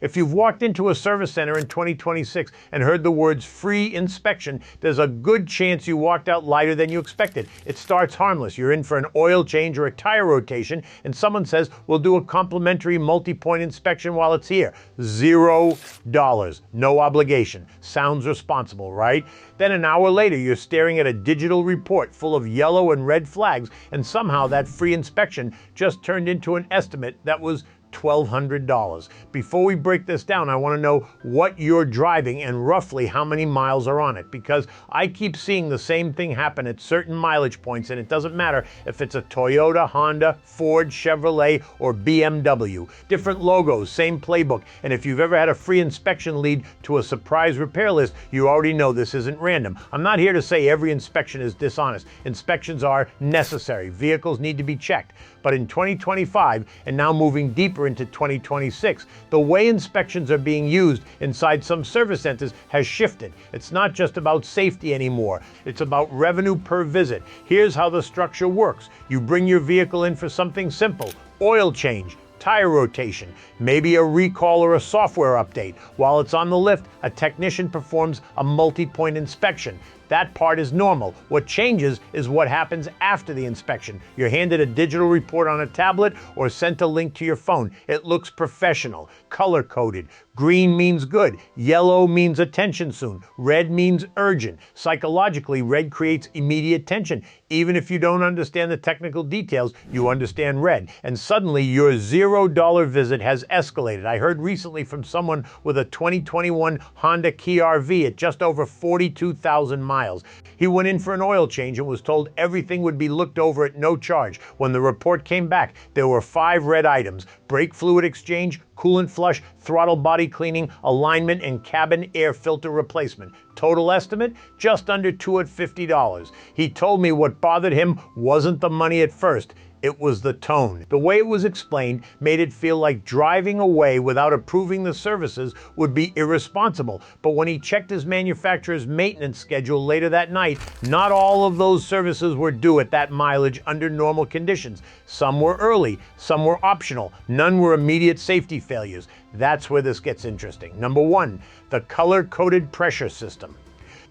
If you've walked into a service center in 2026 and heard the words free inspection, there's a good chance you walked out lighter than you expected. It starts harmless. You're in for an oil change or a tire rotation, and someone says, we'll do a complimentary multi-point inspection while it's here. $0. No obligation. Sounds responsible, right? Then an hour later, you're staring at a digital report full of yellow and red flags, and somehow that free inspection just turned into an estimate that was $1,200. Before we break this down, I want to know what you're driving and roughly how many miles are on it, because I keep seeing the same thing happen at certain mileage points, and it doesn't matter if it's a Toyota, Honda, Ford, Chevrolet, or BMW. Different logos, same playbook, and if you've ever had a free inspection lead to a surprise repair list, you already know this isn't random. I'm not here to say every inspection is dishonest. Inspections are necessary. Vehicles need to be checked. But in 2025, and now moving deeper into 2026, the way inspections are being used inside some service centers has shifted. It's not just about safety anymore. It's about revenue per visit. Here's how the structure works. You bring your vehicle in for something simple: oil change, tire rotation, maybe a recall or a software update. While it's on the lift, a technician performs a multi-point inspection. That part is normal. What changes is what happens after the inspection. You're handed a digital report on a tablet or sent a link to your phone. It looks professional, color-coded. Green means good. Yellow means attention soon. Red means urgent. Psychologically, red creates immediate tension. Even if you don't understand the technical details, you understand red. And suddenly, your $0 visit has escalated. I heard recently from someone with a 2021 Honda Kia RV at just over 42,000 miles. He went in for an oil change and was told everything would be looked over at no charge. When the report came back, there were 5 red items: brake fluid exchange, coolant flush, throttle body cleaning, alignment, and cabin air filter replacement. Total estimate? Just under $250. He told me what bothered him wasn't the money at first. It was the tone. The way it was explained made it feel like driving away without approving the services would be irresponsible. But when he checked his manufacturer's maintenance schedule later that night, not all of those services were due at that mileage under normal conditions. Some were early, some were optional, none were immediate safety failures. That's where this gets interesting. Number 1, the color-coded pressure system.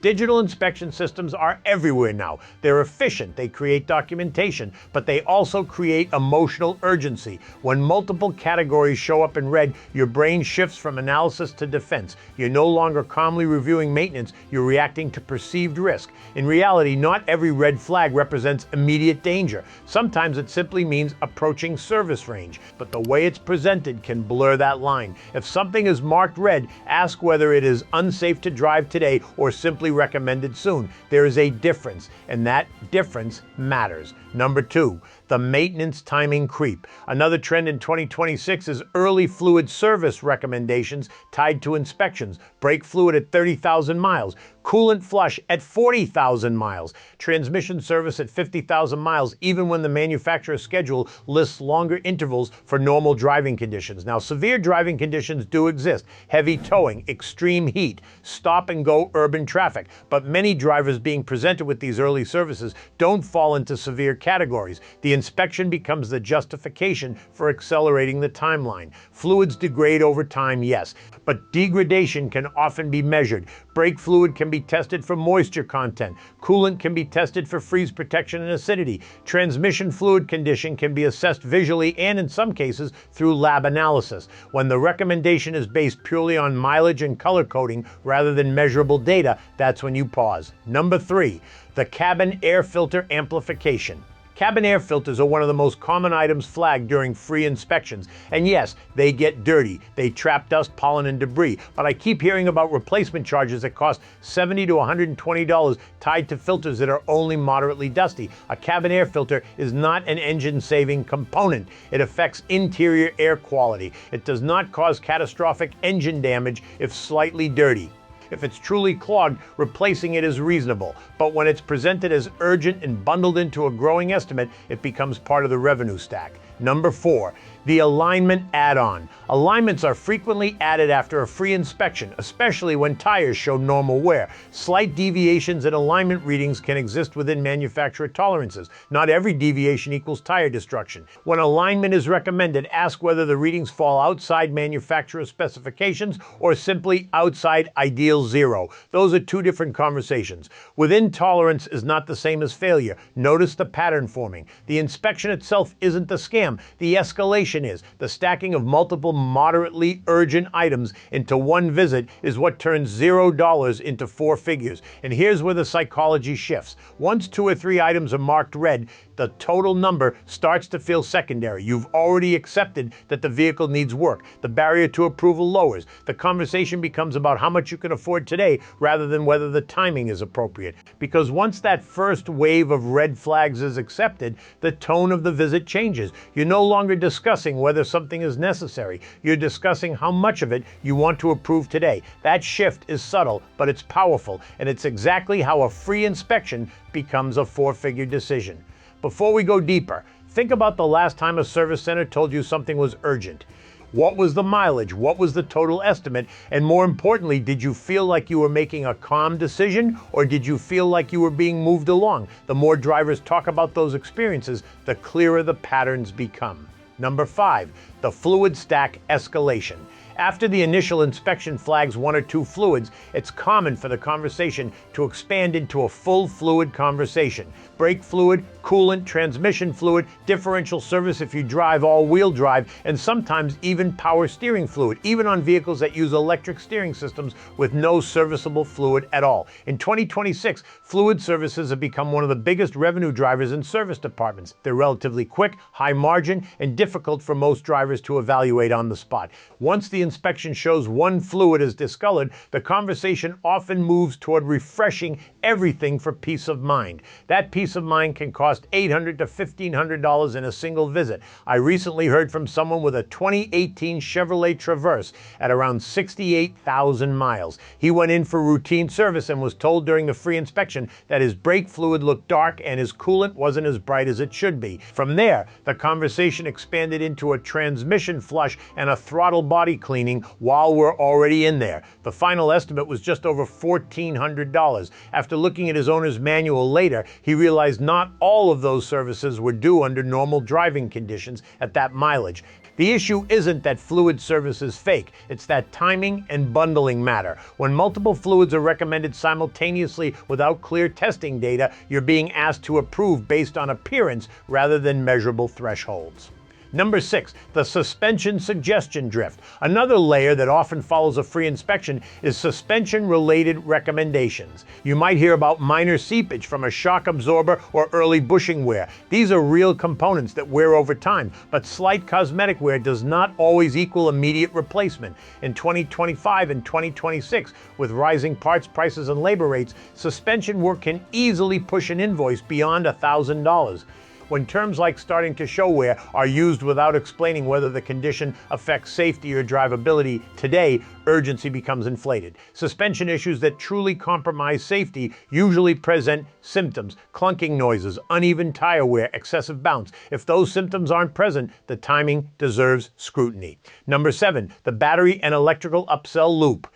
Digital inspection systems are everywhere now. They're efficient, they create documentation, but they also create emotional urgency. When multiple categories show up in red, your brain shifts from analysis to defense. You're no longer calmly reviewing maintenance, you're reacting to perceived risk. In reality, not every red flag represents immediate danger. Sometimes it simply means approaching service range, but the way it's presented can blur that line. If something is marked red, ask whether it is unsafe to drive today or simply recommended soon. There is a difference, and that difference matters. Number 2, the maintenance timing creep. Another trend in 2026 is early fluid service recommendations tied to inspections. Brake fluid at 30,000 miles, coolant flush at 40,000 miles, transmission service at 50,000 miles, even when the manufacturer's schedule lists longer intervals for normal driving conditions. Now, severe driving conditions do exist: heavy towing, extreme heat, stop and go urban traffic. But many drivers being presented with these early services don't fall into severe categories. The inspection becomes the justification for accelerating the timeline. Fluids degrade over time, yes, but degradation can often be measured. Brake fluid can be tested for moisture content. Coolant can be tested for freeze protection and acidity. Transmission fluid condition can be assessed visually and in some cases through lab analysis. When the recommendation is based purely on mileage and color coding rather than measurable data, that's when you pause. Number 3, the cabin air filter amplification. Cabin air filters are one of the most common items flagged during free inspections. And yes, they get dirty. They trap dust, pollen, and debris. But I keep hearing about replacement charges that cost $70 to $120 tied to filters that are only moderately dusty. A cabin air filter is not an engine-saving component. It affects interior air quality. It does not cause catastrophic engine damage if slightly dirty. If it's truly clogged, replacing it is reasonable. But when it's presented as urgent and bundled into a growing estimate, it becomes part of the revenue stack. Number 4, The alignment add-on. Alignments are frequently added after a free inspection, especially when tires show normal wear. Slight deviations in alignment readings can exist within manufacturer tolerances. Not every deviation equals tire destruction. When alignment is recommended, ask whether the readings fall outside manufacturer specifications or simply outside ideal zero. Those are two different conversations. Within tolerance is not the same as failure. Notice the pattern forming. The inspection itself isn't the scam. The escalation is. The stacking of multiple moderately urgent items into one visit is what turns $0 into four figures. And here's where the psychology shifts. Once 2 or 3 items are marked red, the total number starts to feel secondary. You've already accepted that the vehicle needs work. The barrier to approval lowers. The conversation becomes about how much you can afford today rather than whether the timing is appropriate. Because once that first wave of red flags is accepted, the tone of the visit changes. You're no longer discussing whether something is necessary. You're discussing how much of it you want to approve today. That shift is subtle, but it's powerful, and it's exactly how a free inspection becomes a 4-figure decision. Before we go deeper, think about the last time a service center told you something was urgent. What was the mileage? What was the total estimate? And more importantly, did you feel like you were making a calm decision, or did you feel like you were being moved along? The more drivers talk about those experiences, the clearer the patterns become. Number 5, the fluid stack escalation. After the initial inspection flags 1 or 2 fluids, it's common for the conversation to expand into a full fluid conversation. Brake fluid, coolant, transmission fluid, differential service if you drive all-wheel drive, and sometimes even power steering fluid, even on vehicles that use electric steering systems with no serviceable fluid at all. In 2026, fluid services have become one of the biggest revenue drivers in service departments. They're relatively quick, high margin, and difficult for most drivers to evaluate on the spot. Once the inspection shows one fluid is discolored, the conversation often moves toward refreshing everything for peace of mind. That peace of mind can cost $800 to $1,500 in a single visit. I recently heard from someone with a 2018 Chevrolet Traverse at around 68,000 miles. He went in for routine service and was told during the free inspection that his brake fluid looked dark and his coolant wasn't as bright as it should be. From there, the conversation expanded into a transmission flush and a throttle body cleaning while we're already in there. The final estimate was just over $1,400. After looking at his owner's manual later, he realized not all of those services were due under normal driving conditions at that mileage. The issue isn't that fluid service is fake, it's that timing and bundling matter. When multiple fluids are recommended simultaneously without clear testing data, you're being asked to approve based on appearance rather than measurable thresholds. Number 6, the suspension suggestion drift. Another layer that often follows a free inspection is suspension-related recommendations. You might hear about minor seepage from a shock absorber or early bushing wear. These are real components that wear over time, but slight cosmetic wear does not always equal immediate replacement. In 2025 and 2026, with rising parts prices and labor rates, suspension work can easily push an invoice beyond $1,000. When terms like starting to show wear are used without explaining whether the condition affects safety or drivability, today, urgency becomes inflated. Suspension issues that truly compromise safety usually present symptoms: clunking noises, uneven tire wear, excessive bounce. If those symptoms aren't present, the timing deserves scrutiny. Number 7, the battery and electrical upsell loop.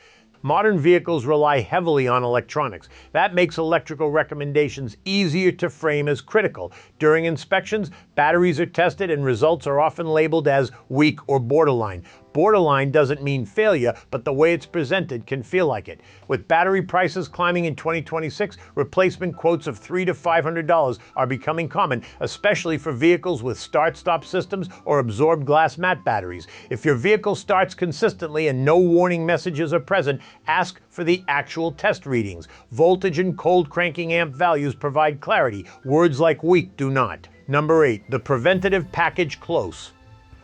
Modern vehicles rely heavily on electronics. That makes electrical recommendations easier to frame as critical. During inspections, batteries are tested and results are often labeled as weak or borderline. Borderline doesn't mean failure, but the way it's presented can feel like it. With battery prices climbing in 2026, replacement quotes of $300 to $500 are becoming common, especially for vehicles with start-stop systems or absorbed glass matte batteries. If your vehicle starts consistently and no warning messages are present, ask for the actual test readings. Voltage and cold cranking amp values provide clarity. Words like weak do not. Number 8, the preventative package close.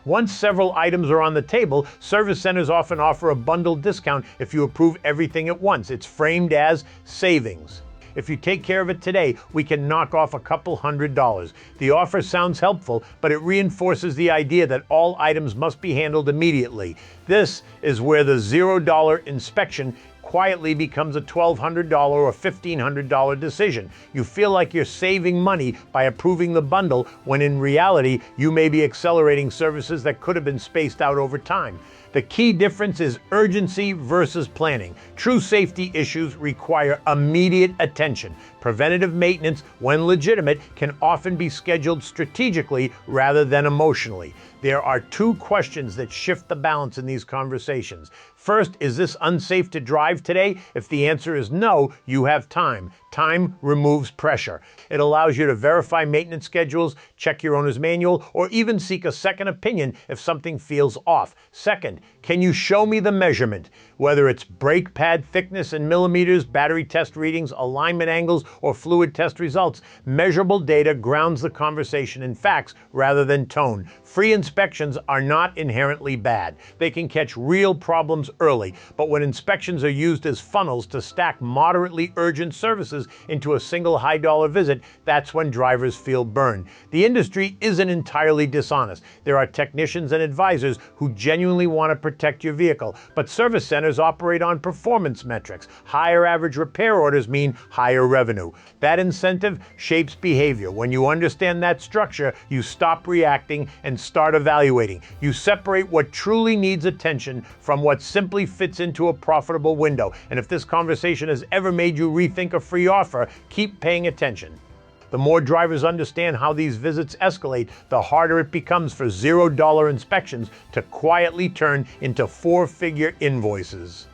Once several items are on the table, service centers often offer a bundled discount if you approve everything at once. It's framed as savings. If you take care of it today, we can knock off a couple $100. The offer sounds helpful, but it reinforces the idea that all items must be handled immediately. This is where the $0 inspection quietly becomes a $1,200 or $1,500 decision. You feel like you're saving money by approving the bundle when in reality, you may be accelerating services that could have been spaced out over time. The key difference is urgency versus planning. True safety issues require immediate attention. Preventative maintenance, when legitimate, can often be scheduled strategically rather than emotionally. There are two questions that shift the balance in these conversations. First, is this unsafe to drive today? If the answer is no, you have time. Time removes pressure. It allows you to verify maintenance schedules, check your owner's manual, or even seek a second opinion if something feels off. Second, can you show me the measurement? Whether it's brake pad thickness in millimeters, battery test readings, alignment angles, or fluid test results, measurable data grounds the conversation in facts rather than tone. Free inspections are not inherently bad. They can catch real problems early, but when inspections are used as funnels to stack moderately urgent services into a single high-dollar visit, that's when drivers feel burned. The industry isn't entirely dishonest. There are technicians and advisors who genuinely want to protect your vehicle, but service centers operate on performance metrics. Higher average repair orders mean higher revenue. That incentive shapes behavior. When you understand that structure, you stop reacting and start evaluating. You separate what truly needs attention from what simply fits into a profitable window. And if this conversation has ever made you rethink a free offer, keep paying attention. The more drivers understand how these visits escalate, the harder it becomes for $0 inspections to quietly turn into four-figure invoices.